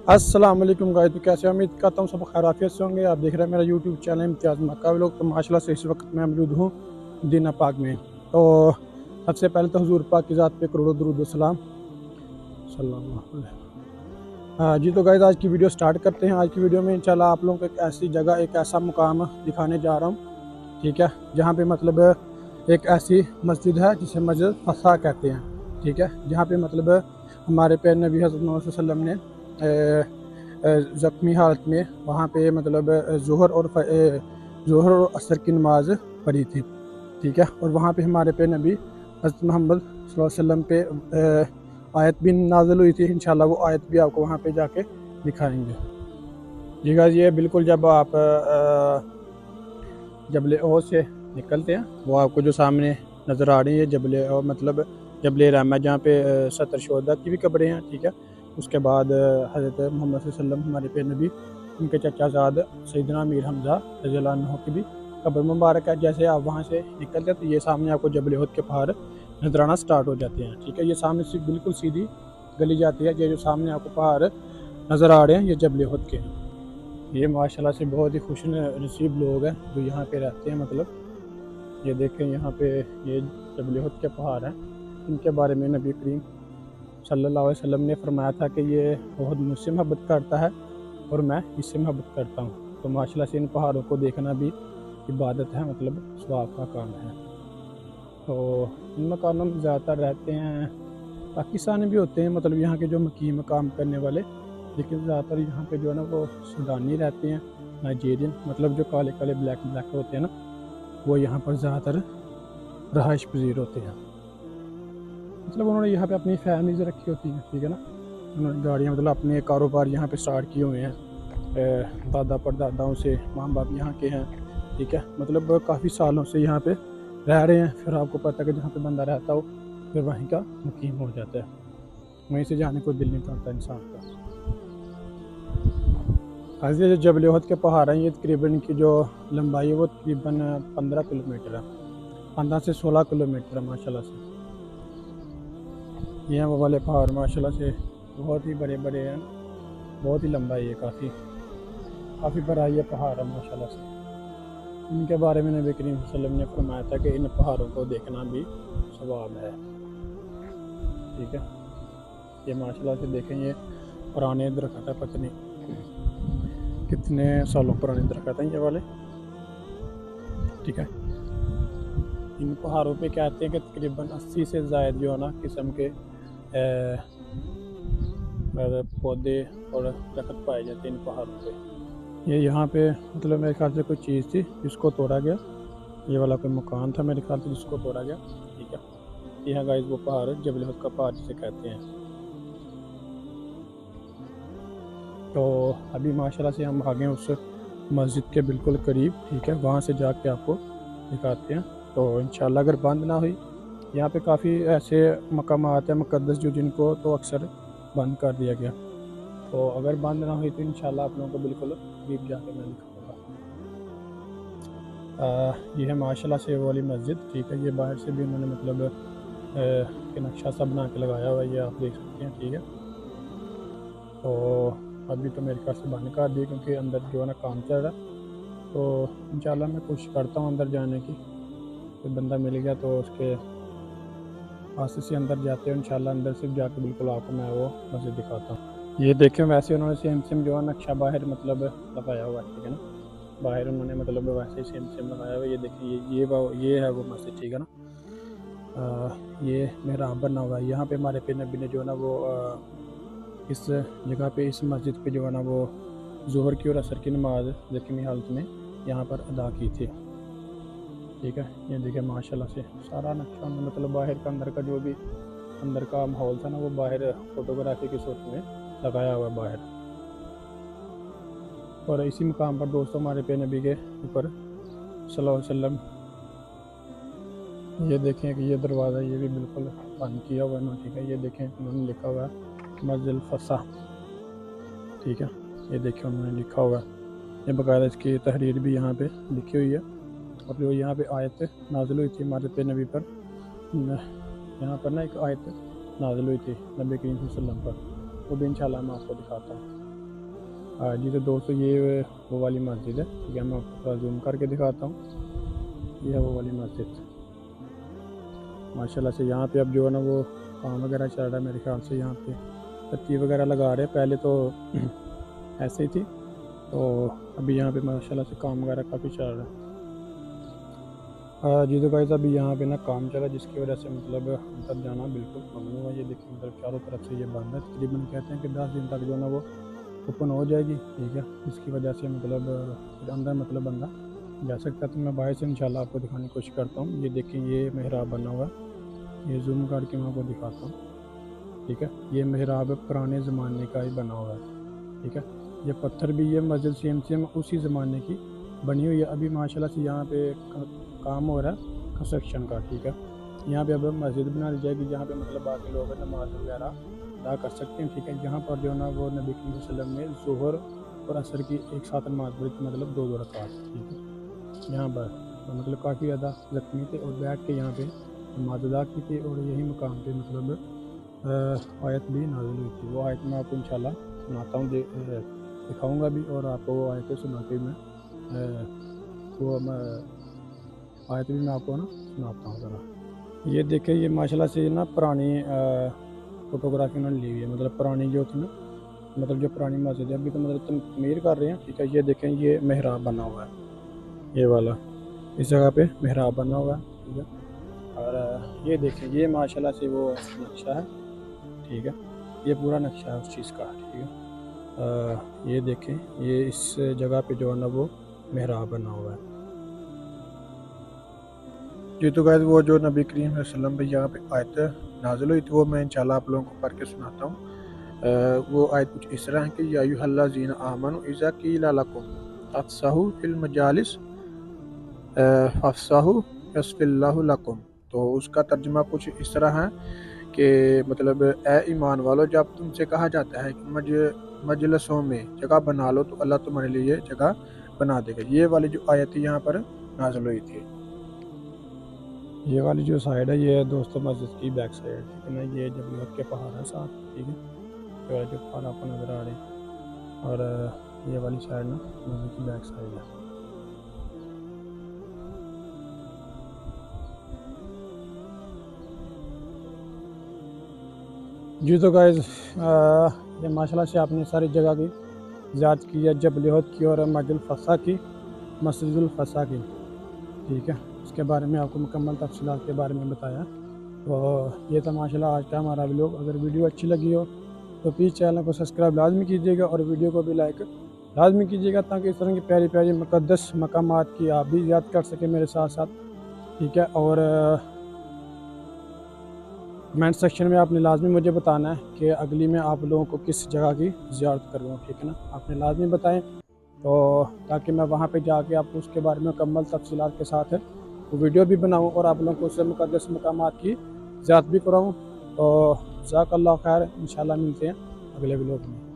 अस्सलाम वालेकुम गाइस, तो कैसे उम्मीद करता हूँ सब खैरियत से होंगे। आप देख रहे हैं मेरा यूट्यूब चैनल इम्तियाज़ मक्का व्लॉग। तो माशाल्लाह से इस वक्त मैं मौजूद हूँ मदीना पाक में। तो सबसे पहले तो हुजूर पाक की ज़ात पे करोड़ों दुरूद व सलाम सल्लल्लाहु अलैहि। जी तो गाइस आज की वीडियो स्टार्ट करते हैं। आज की वीडियो में इंशाल्लाह आप लोगों को एक ऐसी जगह, एक ऐसा मुकाम दिखाने जा रहा हूँ, ठीक है, जहाँ पे मतलब एक ऐसी मस्जिद है जिसे मस्जिद फसा कहते हैं, ठीक है, जहाँ पे मतलब हमारे प्यारे नबी हज़रत मोहम्मद सल्लल्लाहु अलैहि वसल्लम ने ज़ख्मी हालत में वहाँ पे मतलब ज़ोहर और असर की नमाज पढ़ी थी, ठीक है। और वहाँ पे हमारे पे नबी हज़रत मोहम्मद सल्लल्लाहु अलैहि वसल्लम पे आयत भी नाज़िल हुई थी। इंशाल्लाह वो आयत भी आपको वहाँ पे जाके दिखाएंगे। जी गाइस, ये बिल्कुल जब आप जबल ओहद से निकलते हैं, वो आपको जो सामने नज़र आ रही है जबल ओहद, मतलब जबल रहमा, जहाँ पे 70 शहदा की भी कब्रें हैं, ठीक है। उसके बाद हज़रत मोहम्मद सल्लल्लाहु अलैहि वसल्लम हमारे पे नबी, उनके चचाज़ाद सैयदना अमीर हमज़ा रज़ियल्लाहु अन्हु की भी कब्र मुबारक है। जैसे आप वहाँ से निकलते हैं तो ये सामने आपको जबल ओहद के पहाड़ नजर आना स्टार्ट हो जाते हैं, ठीक है। ये सामने से बिल्कुल सीधी गली जाती है। ये जो सामने आपको पहाड़ नज़र आ रहे हैं ये जबल ओहद के हैं। ये माशाल्लाह से बहुत ही खुश नसीब लोग हैं जो यहाँ पे रहते हैं। मतलब ये देखें, यहाँ पे ये जबल ओहद के पहाड़ हैं, इनके बारे में नबी करीम सल्लल्लाहु अलैहि वसल्लम ने फरमाया था कि ये ओहद मुझसे मोहब्बत करता है और मैं इससे मोहब्बत करता हूँ। तो माशाल्लाह से इन पहाड़ों को देखना भी इबादत है, मतलब सवाब का काम है। तो इन मकानों में ज़्यादातर रहते हैं पाकिस्तानी भी होते हैं, मतलब यहाँ के जो मकीम काम करने वाले, लेकिन ज़्यादातर यहाँ पे जो है ना वो सूडानी रहते हैं, नाइजीरियन, मतलब जो काले काले ब्लैक ब्लैक होते हैं ना, वो यहाँ पर ज़्यादातर रहाइश पजीर होते हैं। मतलब उन्होंने यहाँ पे अपनी फैमिलीज रखी होती हैं, ठीक है ना। उन्होंने गाड़ियाँ, मतलब अपने कारोबार यहाँ पे स्टार्ट किए हुए हैं, दादा परदादाओं से, माँ बाप यहाँ के हैं, ठीक है। मतलब काफ़ी सालों से यहाँ पे रह रहे हैं। फिर आपको पता है कि जहाँ पे बंदा रहता हो फिर वहीं का मुकीम हो जाता है, वहीं से जाने को दिल नहीं करता इंसान का। आज ये जो जबल ओहद के पहाड़ हैं, ये तकरीबन की जो लंबाई है वो तकरीबन 15 किलोमीटर है, 15 से 16 किलोमीटर है माशाल्लाह से। ये वो वाले पहाड़ माशाल्लाह से बहुत ही बड़े बड़े हैं, बहुत ही लंबाई है, काफ़ी बड़ा ये पहाड़ है माशाल्लाह से। इनके बारे में नबी करीम सल्लल्लाहु अलैहि वसल्लम ने फरमाया था कि इन पहाड़ों को देखना भी सवाब है, ठीक है। ये माशाल्लाह से देखें, ये पुराने दरख्त है, पता नहीं कितने सालों पुराने दरख्त हैं ये वाले, ठीक है। इन पहाड़ों पे कहते हैं कि तकरीबन 80 से ज़ायद जो है ना किस्म के पौधे और दरख्त पाए जाते हैं इन पहाड़ों पे। ये यहाँ पे मतलब मेरे ख्याल से कोई चीज़ थी जिसको तोड़ा गया, ये वाला कोई मकान था मेरे ख्याल से जिसको तोड़ा गया, ठीक है। यहाँ गाइस वो पहाड़ जबल ओहद का पहाड़ जिसे कहते हैं। तो अभी माशाल्लाह से हम आ गए उस मस्जिद के बिल्कुल करीब, ठीक है। वहाँ से जाके आपको दिखाते हैं। तो इंशाल्लाह अगर बंद ना हुई, यहाँ पे काफ़ी ऐसे मकामात हैं मुक़द्दस जो जिनको तो अक्सर बंद कर दिया गया, तो अगर बंद ना हुई तो इंशाल्लाह आप लोगों को बिल्कुल करीब जाके मैं दिखाऊँगा। ये है माशाल्लाह से वो वाली मस्जिद, ठीक है। ये बाहर से भी उन्होंने मतलब के नक्शा सा बना के लगाया हुआ है, ये आप देख सकते हैं, ठीक है। तो अभी तो मेरे ख्याल से बंद कर दिए क्योंकि अंदर जो है ना काम चल रहा है। तो इंशाल्लाह मैं कोशिश करता हूँ अंदर जाने की, कोई बंदा मिल गया तो उसके रास्ते से अंदर जाते हैं। इंशाल्लाह अंदर से जाके बिल्कुल आपको मैं वो मस्जिद दिखाता हूँ। ये देखें, वैसे उन्होंने सेम सेम जो है नक्शा बाहर मतलब लगाया हुआ है, ठीक है ना। बाहर उन्होंने मतलब वैसे ही सेम सेम लगाया हुआ है। ये देखिए, ये है वो मस्जिद, ठीक है ना। ये मेहराब बना हुआ है। यहाँ पे हमारे पे नबी ने जो है ना वो इस जगह पे, इस मस्जिद पे जो है ना वो ज़ोहर की और असर की नमाज ज़ख्मी हालत में यहाँ पर अदा की थी, ठीक है। ये देखिए माशाल्लाह से सारा नक्शा मतलब बाहर का अंदर का जो भी अंदर का माहौल था ना वो बाहर फोटोग्राफी की सूरत में लगाया हुआ बाहर। और इसी मुकाम पर दोस्तों हमारे पे नबी के ऊपर सल्लल्लाहु अलैहि वसल्लम, ये देखें कि ये दरवाज़ा ये भी बिल्कुल बंद किया हुआ है, ठीक है। ये देखें उन्होंने लिखा हुआ है मस्जिद फसा, ठीक है। ये देखें उन्होंने लिखा हुआ है, ये बाकायदा इसकी तहरीर भी यहाँ पे लिखी हुई है। और जो यहाँ पे आयत नाज़िल हुई थी हमारे पे नबी पर, यहाँ पर ना एक आयत नाज़िल हुई थी नबी करीम सल्लल्लाहु अलैहि वसल्लम पर, वो भी इंशाल्लाह मैं आपको दिखाता हूँ। जी तो दोस्तों ये वो वाली मस्जिद है, ठीक है। मैं आपको थोड़ा जूम करके दिखाता हूँ। ये है वो वाली मस्जिद माशाल्लाह से। यहाँ पे अब जो है ना वो काम वगैरह चल रहा है मेरे ख्याल से। यहाँ पे पत्ती वगैरह लगा रहे हैं, पहले तो ऐसे ही थी, तो अभी यहाँ पे माशाल्लाह से काम वगैरह काफ़ी चल रहा है। जी तो गाइस अभी यहाँ पे ना काम चला, जिसकी वजह से मतलब अंदर जाना बिल्कुल ममनू है। ये देखिए मतलब चारों तरफ से ये बंद है। तकरीबन कहते हैं कि 10 दिन तक जो है ना वो ओपन हो जाएगी, ठीक है। इसकी वजह से मतलब अंदर मतलब बंदा जा सकता है। तो मैं बाहर से इंशाल्लाह आपको दिखाने की कोशिश करता हूँ। ये देखिए ये मेहराब बना हुआ है, ये जूम करके मैं आपको दिखाता हूँ, ठीक है। ये मेहराब है, पुराने ज़माने का ही बना हुआ है, ठीक है। ये पत्थर भी ये मस्जिद सेम उसी ज़माने की बनी हुई है। अभी माशाल्लाह से यहाँ पे काम हो रहा है कंस्ट्रक्शन का, ठीक है। यहाँ पे अब मस्जिद बना दी जाएगी, जहाँ पे मतलब बाकी लोग नमाज वगैरह अदा कर सकते हैं, ठीक है। यहाँ पर जो है ना वो नबी करीम सल्लल्लाहु अलैहि वसल्लम ने ज़ोहर और असर की एक साथ नमाज पढ़ी थी, मतलब 2 रकात, ठीक है। यहाँ पर तो मतलब काफ़ी ज़्यादा ज़ख्मी थे और बैठ के यहाँ पे नमाज अदा की थी, और यही मुकाम पे मतलब आयत भी नाज़िल हुई थी। वो आयत मैं आपको इंशाल्लाह सुनाता हूँ, दिखाऊँगा भी, और आपको वो आयतें सुना के मैं वो मैं आयत भी मैं आपको ना सुनाता हूँ ज़रा। ये देखिए ये माशाल्लाह से ना पुरानी फ़ोटोग्राफी उन्होंने ली हुई है, मतलब पुरानी जो थी ना, मतलब जो पुरानी मस्जिद है, अभी तो मतलब तमीर कर रहे हैं, ठीक है। ये देखें ये मेहराब बना हुआ है, ये वाला, इस जगह पे मेहराब बना हुआ है, ठीक है। और ये देखें ये माशाल्लाह से वो नक्शा है, ठीक है। ये पूरा नक्शा है उस चीज़ का, ठीक है। ये देखें ये इस जगह पे जो है ना वो मेहराब बना हुआ है। जी तो गाइस वो जो नबी करीम वसल्लम पे यहाँ पे आयत नाज़िल हुई थी, वो मैं इंशाल्लाह आप लोगों को पढ़ के सुनाता हूँ। वो आयत कुछ इस तरह है कि या अय्युहल्लज़ीना आमनू इज़ा क़ीला लकुम तफ़स्सहू फ़िल मजालिस फ़फ़स्सहू यस्फ़िल्लाहु लकुम। तो उसका तर्जुमा कुछ इस तरह है कि मतलब ए ईमान वालों, जब तुमसे कहा जाता है कि मजलिसों में जगह बना लो, तो अल्लाह तुम्हारे लिए जगह बना देगा। ये वाली जो आयत यहाँ पर नाज़िल हुई थी। ये वाली जो साइड है ये दोस्तों मस्जिद की बैक साइड, ठीक है ना। ये जबलत के पहाड़ है साथ, ठीक है। जो पहाड़ आपको नज़र आ रहे हैं, और ये वाली साइड ना मस्जिद की बैक साइड है। जी तो गाइस ये माशाल्लाह से आपने सारी जगह की ज़ियारत की है, जबल उहद की और मस्जिद फसा की, मस्जिदुल फसा की, ठीक है। इसके बारे में आपको मुकम्मल तफसीलात के बारे में बताया। तो ये था माशाल्लाह आज का हमारा व्लॉग। अगर वीडियो अच्छी लगी हो तो प्लीज़ चैनल को सब्सक्राइब लाजमी कीजिएगा, और वीडियो को भी लाइक लाजमी कीजिएगा, ताकि इस तरह की प्यारी प्यारी मुक़द्दस मकामात की आप भी याद कर सकें मेरे साथ साथ, ठीक है। और कमेंट सेक्शन में आपने लाजमी मुझे बताना है कि अगली में आप लोगों को किस जगह की ज़ियारत करवाऊँ, ठीक है ना। आपने लाजमी बताएं, तो ताकि मैं वहाँ पे जाके आपको उसके बारे में मुकम्मल तफसीलात के साथ वो वीडियो भी बनाऊँ, और आप लोगों को उससे मुक़द्दस मकामात की ज़ियारत भी कराऊँ। तो जज़ाकल्लाह खैर, इंशाल्लाह मिलते हैं अगले व्लॉग में।